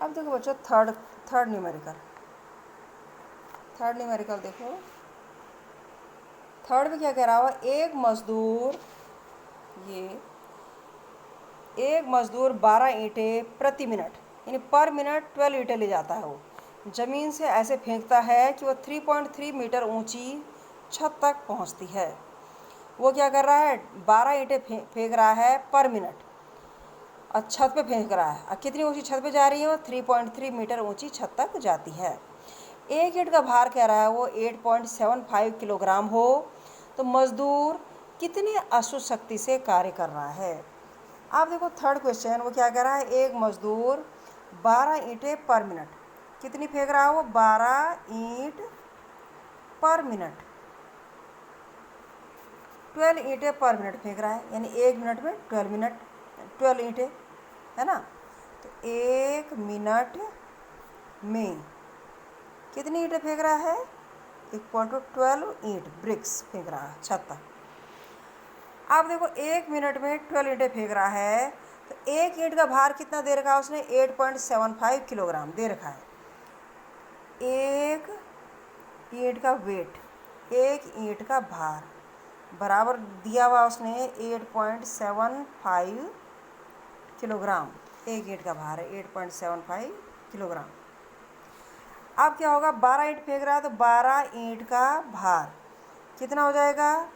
अब देखो बच्चों थर्ड न्यूमेरिकल देखो। थर्ड में क्या कह रहा हुआ, एक मजदूर 12 ईंटें प्रति मिनट यानी पर मिनट 12 ईंटें ले जाता है। वो ज़मीन से ऐसे फेंकता है कि वो 3.3 मीटर ऊंची छत तक पहुंचती है। वो क्या कर रहा है, 12 ईंटें फेंक रहा है पर मिनट और छत पे फेंक रहा है। और कितनी ऊंची छत पे जा रही है, वो 3.3 मीटर ऊंची छत तक जाती है। एक ईंट का भार कह रहा है वो 8.75 किलोग्राम हो, तो मजदूर कितने अश्व शक्ति से कार्य कर रहा है। आप देखो थर्ड क्वेश्चन, वो क्या कह रहा है, एक मजदूर 12 ईंटें पर मिनट कितनी फेंक रहा है, वो 12 ईंट पर मिनट 12 ईंटें पर मिनट फेंक रहा है, यानी एक मिनट में 12 ईंटें, है ना। तो एक मिनट में कितनी ईंटें फेंक रहा है, 1.12 ईंट ब्रिक्स फेंक रहा है छत तक। आप देखो एक मिनट में 12 ईंटें फेंक रहा है, तो एक ईंट का भार कितना दे रखा है उसने, 8.75 किलोग्राम दे रखा है। एक ईंट का वेट, एक ईंट का भार बराबर दिया हुआ उसने 8.75 किलोग्राम। एक ईंट का भार है 8.75 किलोग्राम। अब क्या होगा, 12 ईंट फेंक रहा है तो 12 ईंट का भार कितना हो जाएगा,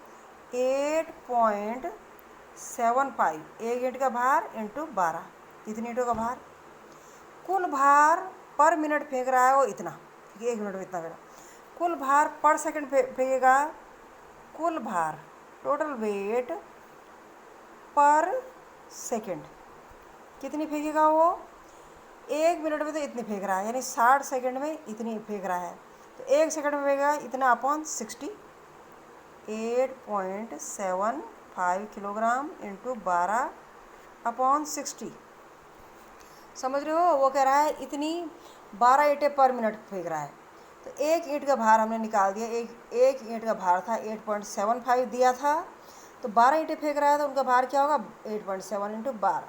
8.75, एक ईंट का भार इंटू 12, कितनी ईंटों का भार। कुल भार पर मिनट फेंक रहा है वो इतना, एक मिनट में इतना फेंका। कुल भार पर सेकंड फेंकेगा, कुल भार टोटल वेट पर सेकंड कितनी फेंकेगा वो, एक मिनट में तो इतनी फेंक रहा है, यानी 60 सेकंड में इतनी फेंक रहा है। तो एक सेकंड में फेंकेगा इतना अपॉन 60, 8.75 किलोग्राम इंटू 12 अपॉन 60। समझ रहे हो, वो कह रहा है इतनी 12 ईंटें पर मिनट फेंक रहा है। तो एक ईंट का भार हमने निकाल दिया, एक ईंट का भार था 8.75 दिया था, तो 12 ईंटें फेंक रहा है तो उनका भार क्या होगा, 8.7 इंटू 12,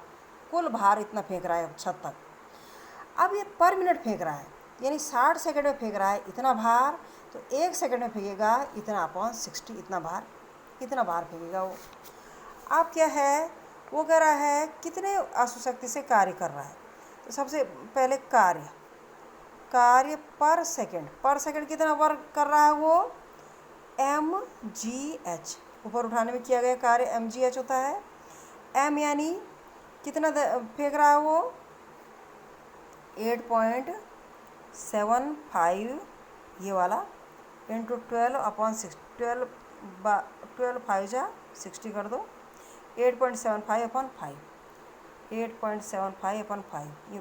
कुल भार इतना फेंक रहा है छत तक। अब ये पर मिनट फेंक रहा है, यानी 60 सेकंड में फेंक रहा है इतना भार, तो एक सेकंड में फेंकेगा इतना अपॉन 60, इतना भार फेंकेगा वो। अब क्या है, वो कह रहा है कितने अश्वशक्ति से कार्य कर रहा है। तो सबसे पहले कार्य पर सेकंड कितना वर्क कर रहा है वो, mgh, ऊपर उठाने में किया गया कार्य mgh होता है। m यानी कितना फेंक रहा है वो, 8.75 ये वाला इंटू 12 अपॉन 6, 12 5 जा 60 कर दो, 8.75 अपॉन 5, 8.75 अपॉन 5, ये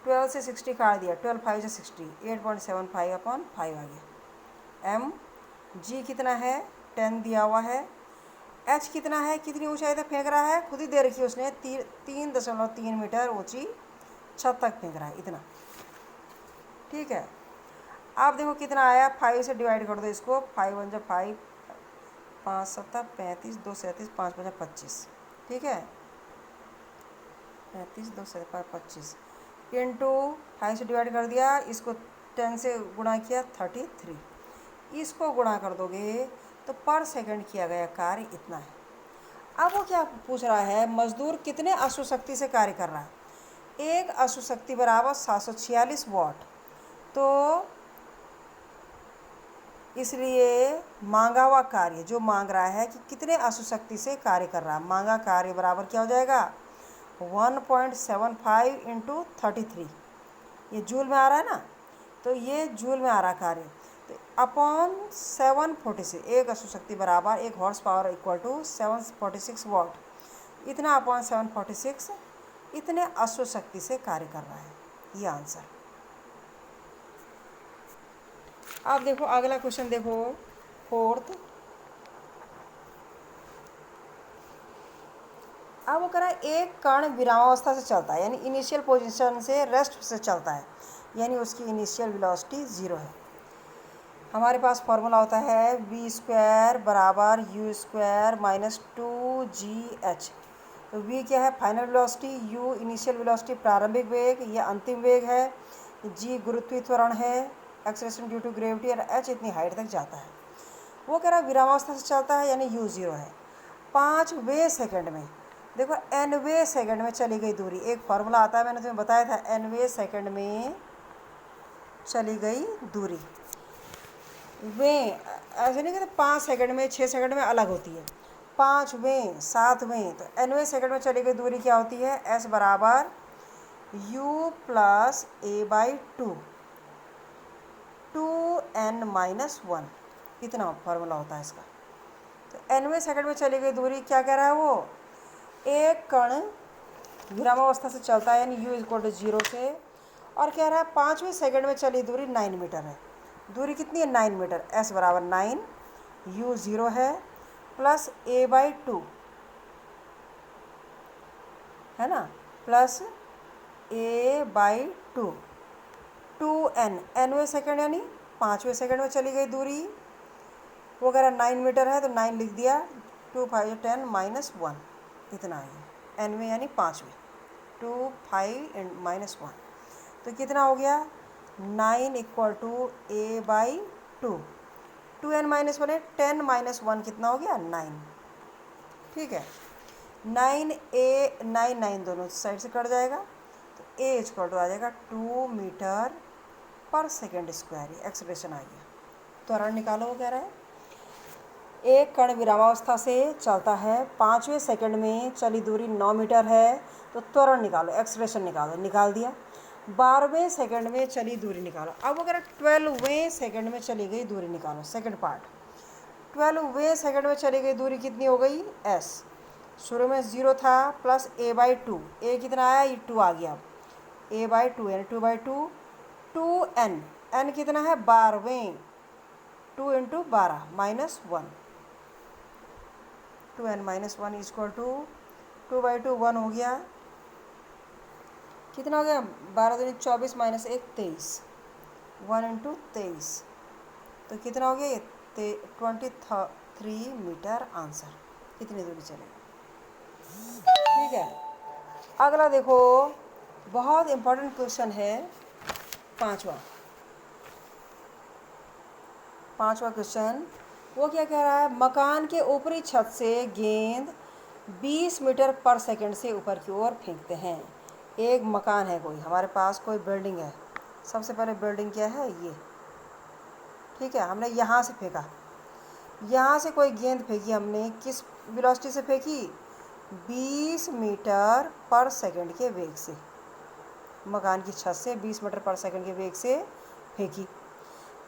12 से 60 काट दिया, 12 5 से 60, 8.75 अपॉन 5 आ गया। एम जी कितना है, 10 दिया हुआ है। एच कितना है, कितनी ऊंचाई तक फेंक रहा है, खुद ही दे रखी है उसने, 3.3 मीटर ऊंची छत तक फेंक रहा है इतना, ठीक है। आप देखो कितना आया, 5 से डिवाइड कर दो इसको, 5 1 जा 5, 5 7 35, 2 37, 5 5 25, ठीक है, 35 2 7 25 इंटू 5 से डिवाइड कर दिया, इसको 10 से गुणा किया 33, इसको गुणा कर दोगे तो पर सेकंड किया गया कार्य इतना है। अब वो क्या पूछ रहा है, मजदूर कितने अश्वशक्ति से कार्य कर रहा है। एक अश्वशक्ति बराबर 746 वाट, तो इसलिए मांगा हुआ कार्य जो मांग रहा है कि कितने अश्वशक्ति से कार्य कर रहा है, मांगा कार्य बराबर क्या हो जाएगा, 1.75 इंटू 33, ये जूल में आ रहा है ना, तो ये जूल में आ रहा कार्य, तो अपॉन 746, एक अश्वशक्ति बराबर एक हॉर्स पावर इक्वल टू 746 वाट, इतना अपॉन 746, इतने अश्वशक्ति से कार्य कर रहा है, ये आंसर। अब देखो अगला क्वेश्चन देखो, फोर्थ। अब वो कह रहा है एक कण विरामावस्था से चलता है, यानी इनिशियल पोजीशन से रेस्ट से चलता है, यानी उसकी इनिशियल वेलोसिटी 0 है। हमारे पास फॉर्मूला होता है v² बराबर u² माइनस 2gh, तो v क्या है, final velocity, u initial velocity प्रारंभिक वेग या अंतिम वेग है, g गुरुत्वीय त्वरण है, एक्सेलरेशन ड्यू टू ग्रेविटी, और h इतनी हाइट तक जाता है। वो कह रहा है विरामावस्था से चलता है यानी u 0 है। 5वें सेकंड में, देखो nवें सेकंड में चली गई दूरी, एक फार्मूला आता है मैंने तुम्हें बताया था, nवें सेकंड में चली गई दूरी। वे ऐसे नहीं कहते 5 सेकंड में 6 सेकंड में अलग होती है, 5वें 7वें, तो nवें सेकंड में चली गई दूरी क्या होती है, s बराबर u प्लस a/2 2n-1, इतना फार्मूला होता है इसका। तो nवें सेकंड में चली गई दूरी क्या कह रहा है वो, एक कण विरामावस्था से चलता है यानी u = 0 से, और कह रहा है 5वें सेकंड में चली दूरी 9 मीटर है। दूरी कितनी है, 9 मीटर, s बराबर 9, u 0 है, प्लस a/2 है ना, प्लस a/2 2n, nवें सेकंड यानी 5वें सेकंड में चली गई दूरी, वो कह रहा है 9 मीटर है तो 9 लिख दिया, 2 5 10 -1, इतना है nवें यानी 5वें, 2 5 -1, तो कितना हो गया, 9 = a/2, 2n-1 है, 10 - 1 कितना हो गया, 9, ठीक है। 9a 9 9 दोनों साइड से कट जाएगा, तो a = आ जाएगा 2 मीटर पर सेकेंड स्क्वायर, एक्सप्रेशन आ गया। त्वरण निकालो, वो कह रहा है एक कण विरामावस्था से चलता है, 5वें सेकंड में चली दूरी 9 मीटर है, तो त्वरण निकालो, एक्सप्रेशन निकालो, निकाल दिया। 12वें सेकंड में चली दूरी निकालो। अब अगर 12वें सेकंड में चली गई दूरी निकालो, सेकंड पार्ट, 12वें सेकंड में चली गई दूरी कितनी हो गई, s, शुरू में 0 था, प्लस a/2, a कितना आया, ये 2 आ गया, a/2 यानी 2/2, 2n, n कितना है, 12वें, 2 × 12 -1, 2n-1 = 2/2, 1 हो गया, कितना हो गया, 12 दूनी 24 -1 23, 1 × 23, तो कितना हो गया, ये 23 मीटर आंसर, इतनी दूरी चलेगी, ठीक है। अगला देखो, बहुत इंपॉर्टेंट क्वेश्चन है, पांचवा क्वेश्चन, वो क्या कह रहा है, मकान के ऊपरी छत से गेंद 20 मीटर पर सेकंड से ऊपर की ओर फेंकते हैं। एक मकान है, कोई हमारे पास कोई बिल्डिंग है, सबसे पहले बिल्डिंग क्या है, ये, ठीक है, हमने यहाँ से फेंका, यहाँ से कोई गेंद फेंकी हमने, किस वेलोसिटी से फेंकी, 20 मीटर पर सेकंड के वेग से, मकान की छत से 20 मीटर पर सेकंड के वेग से फेंकी।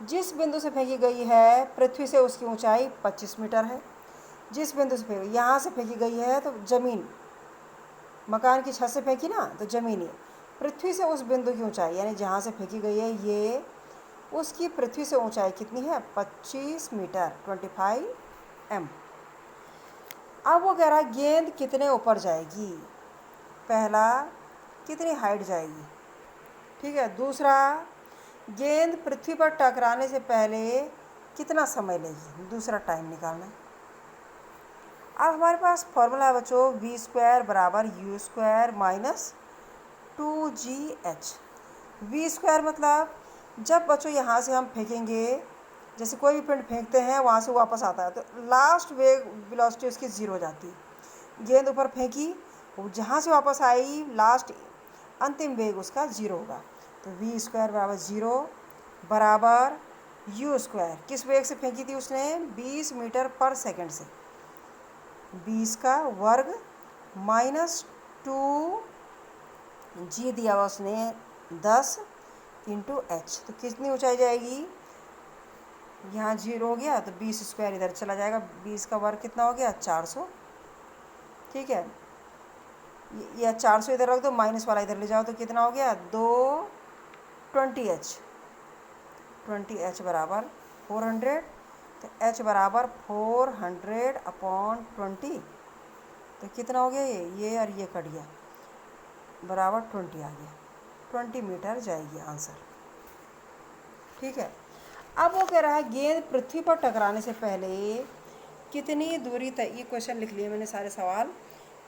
जिस बिंदु से फेंकी गई है पृथ्वी से उसकी ऊंचाई 25 मीटर है। जिस बिंदु से फेंकी, यहाँ से फेंकी गई है तो ज़मीन, मकान की छत से फेंकी ना, तो ज़मीन है, पृथ्वी से उस बिंदु की ऊंचाई यानी जहाँ से फेंकी गई है ये, उसकी पृथ्वी से ऊंचाई कितनी है, 25 मीटर, 25 m। अब वो कह रहा है गेंद कितने ऊपर जाएगी, पहला कितनी हाइट जाएगी, ठीक है, दूसरा गेंद पृथ्वी पर टकराने से पहले कितना समय लेगी, दूसरा टाइम निकालना है। अब हमारे पास फॉर्मूला है बच्चों, v² = u² - 2gh। v² मतलब जब बच्चों यहाँ से हम फेंकेंगे, जैसे कोई भी पिंड फेंकते हैं वहाँ से वापस आता है, तो लास्ट वेलोसिटी उसकी 0 हो जाती है। गेंद ऊपर फेंकी, जहाँ से वापस आई लास्ट अंतिम वेग उसका 0 होगा, तो v² = 0 बराबर u², किस वेग से फेंकी थी उसने, 20 मीटर पर सेकंड से, 20 का वर्ग -2 g दिया हुआ उसने 10 × h, तो कितनी ऊंचाई जाएगी, यहाँ 0 हो गया तो 20² इधर चला जाएगा, 20 का वर्ग कितना हो गया, 400, ठीक है, या 400 इधर रख दो, माइनस वाला इधर ले जाओ, तो कितना हो गया, 20h, 20h बराबर 400, तो h बराबर 400/20, तो कितना हो गया, ये और ये कट गया, बराबर 20 आ गया, 20 मीटर जाएगी आंसर, ठीक है। अब वो कह रहा है गेंद पृथ्वी पर टकराने से पहले कितनी दूरी तय, ये क्वेश्चन लिख लिए मैंने सारे सवाल,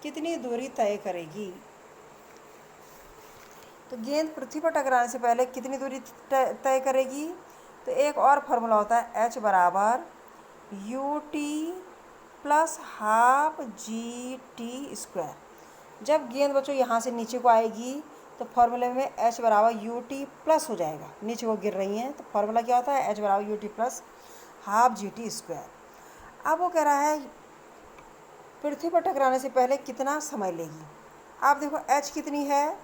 कितनी दूरी तय करेगी। तो गेंद पृथ्वी पर टकराने से पहले कितनी दूरी तय करेगी। तो एक और फार्मूला होता है H बराबर UT प्लस हाफ GT²। जब गेंद बच्चों यहाँ से नीचे को आएगी तो फॉर्मूले में H बराबर UT प्लस हो जाएगा, नीचे को गिर रही हैं तो फॉर्मूला क्या होता है H बराबर UT प्लस हाफ GT²। अब वो कह रहा है पृथ्वी पर टकराने से पहले कितना समय लेगी। आप देखो H कितनी है,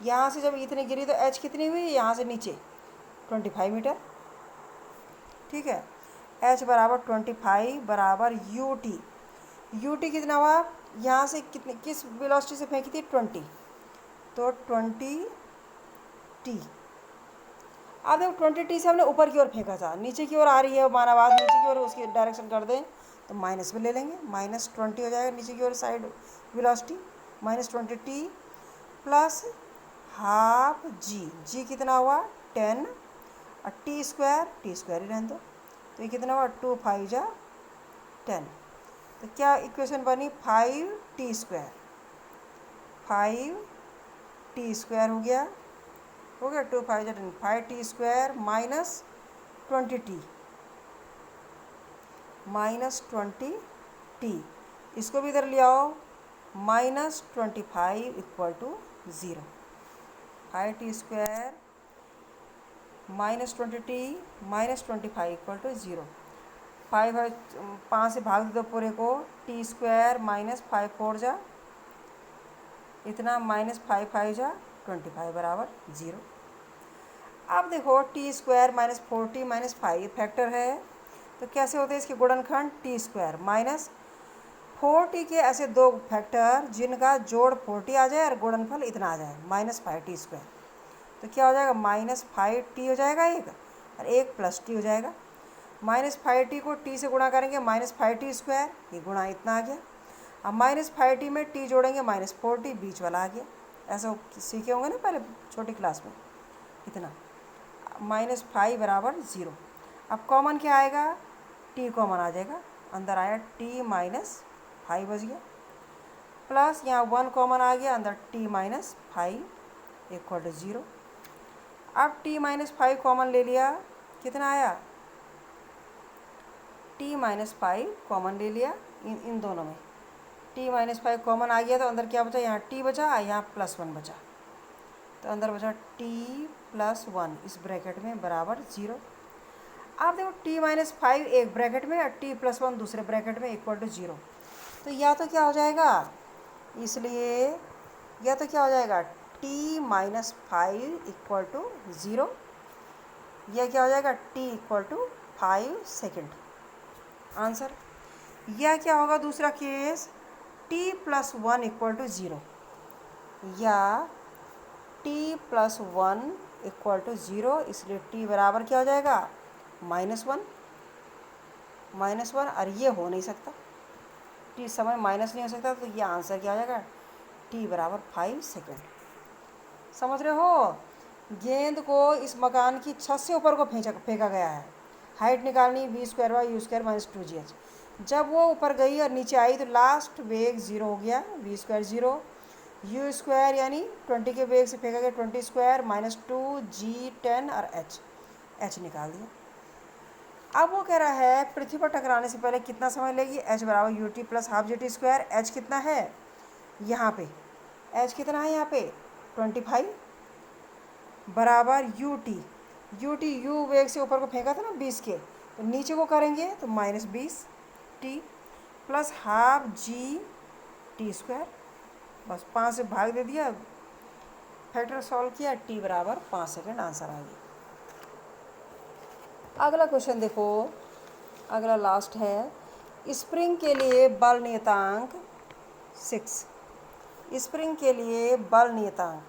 यहाँ से जब इतनी गिरी तो H कितनी हुई, यहाँ से नीचे 25 मीटर। ठीक है, H बराबर 25 बराबर UT कितना हुआ, यहाँ से कितने किस वेलोसिटी से फेंकी थी 20, तो 20T। अब देखो 20T से हमने ऊपर की ओर फेंका था, नीचे की ओर आ रही है माना बात, नीचे की ओर उसकी डायरेक्शन कर दें तो माइनस में ले लेंगे, -20 हो जाएगा नीचे की ओर side velocity, -20T plus half g कितना हुआ 10 और T² ही रहने दो, तो ये कितना हुआ 2 5 जा 10। तो क्या इक्वेशन बनी 5T² हो गया 2 5 जा 10, 5T² -20T इसको भी इधर ले आओ, -25 equal to 0। 5T² -20T -25 equal to 0। 5 से भाग दो पूरे को, T² -5 4 जा इतना, -5 5 जा 25 बराबर 0। अब देखो T² -40 -5 फैक्टर है, तो कैसे होते हैं इसके गुणनखंड T² -40 के ऐसे दो फैक्टर जिनका जोड़ 40 आ जाए और गुणनफल इतना आ जाए -5T²। तो क्या हो जाएगा -5T हो जाएगा एक, और एक +T हो जाएगा। -5T को T से गुणा करेंगे -5T², ये गुणा इतना आ गया। अब -5T में T जोड़ेंगे -40, बीच वाला आ गया। ऐसा सीखे होंगे ना पहले छोटी क्लास में, इतना -5 बराबर 0। अब कॉमन क्या आएगा, T कॉमन आ जाएगा, अंदर आया T -5 बच गया, प्लस यहाँ 1 कॉमन आ गया, अंदर T -5 इक्वल टू 0। अब T -5 कॉमन ले लिया, कितना आया T -5 कॉमन ले लिया इन दोनों में, T -5 कॉमन आ गया तो अंदर क्या बचा, यहाँ T बचा, यहाँ +1 बचा, तो अंदर बचा T +1 इस ब्रैकेट में बराबर 0। आप देखो T -5 एक ब्रैकेट में और T +1 दूसरे ब्रैकेट में इक्वल टू 0। तो या तो क्या हो जाएगा, इसलिए या तो क्या हो जाएगा T -5 इक्वल टू 0, यह क्या हो जाएगा T equal to 5 second answer. यह क्या होगा दूसरा केस, T +1 इक्वल टू 0, या T +1 इक्वल टू 0, इसलिए T बराबर क्या हो जाएगा -1 और ये हो नहीं सकता, T समय माइनस नहीं हो सकता, तो ये आंसर क्या हो जाएगा T बराबर 5 सेकेंड। समझ रहे हो, गेंद को इस मकान की छत से ऊपर को फेंका गया है, हाइट निकालनी v² u² -2gh। जब वो ऊपर गई और नीचे आई तो लास्ट वेग 0 हो गया, v² 0, u² यानी 20 के वेग से फेंका गया 20² -2g 10 और h निकाल दिया। अब वो कह रहा है पृथ्वी पर टकराने से पहले कितना समय लेगी, H बराबर UT plus half GT²। H कितना है यहाँ पे, H कितना है यहाँ पे 25 बराबर UT U वेग से ऊपर को फेंका था ना 20 के, तो नीचे को करेंगे तो -20T प्लस हाफ GT², बस 5 से भाग दे दिया, फैक्टर सॉल्व किया, T बराबर 5 सेकेंड आंसर आ गया। अगला क्वेश्चन देखो, अगला लास्ट है, स्प्रिंग के लिए बल नियतांक 6। स्प्रिंग के लिए बल नियतांक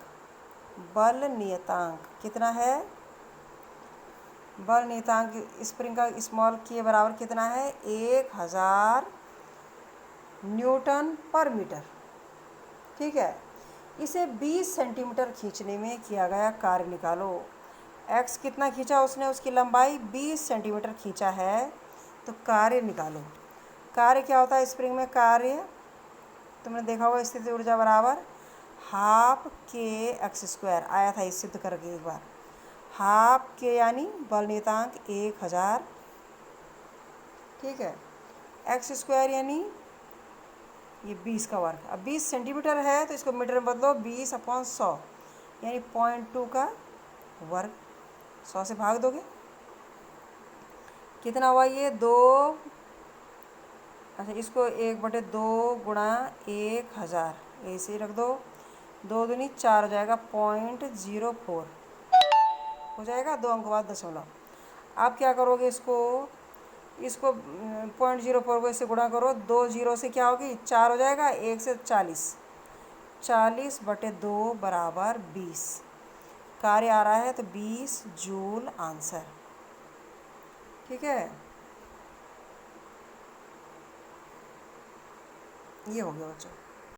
कितना है, बल नियतांक स्प्रिंग का स्मॉल के बराबर कितना है 1000 न्यूटन पर मीटर। ठीक है, इसे 20 सेंटीमीटर खींचने में किया गया कार्य निकालो। x कितना खींचा उसने, उसकी लंबाई 20 सेंटीमीटर खींचा है, तो कार्य निकालो। कार्य क्या होता है स्प्रिंग में, कार्य तुमने देखा होगा स्थिति ऊर्जा बराबर हाफ के एक्स स्क्वायर, आया था इस सिद्ध करके एक बार। हाफ के यानी बल नियतांक 1000, ठीक है। एक्स स्क्वायर यानी ये 20 का वर्ग। अब 20 सेंटीमीटर है तो इसको मीटर में बदलो, 20/100 यानी 0.2 का वर्ग। 100 से भाग दोगे, कितना हुआ ये 2। अच्छा, इसको 1/2 गुणा 1000 ऐसे ही रख दो, 2 दूनी 4 हो जाएगा, 0.04 हो जाएगा, 2 अंक बाद दशमलव। आप क्या करोगे, इसको 0.04 को इससे गुणा करो, 2 जीरो से क्या होगी 4 हो जाएगा, 1 से 40, 40/2 बराबर 20। कार्य आ रहा है तो 20 जूल आंसर, ठीक है। ये हो गया बच्चों।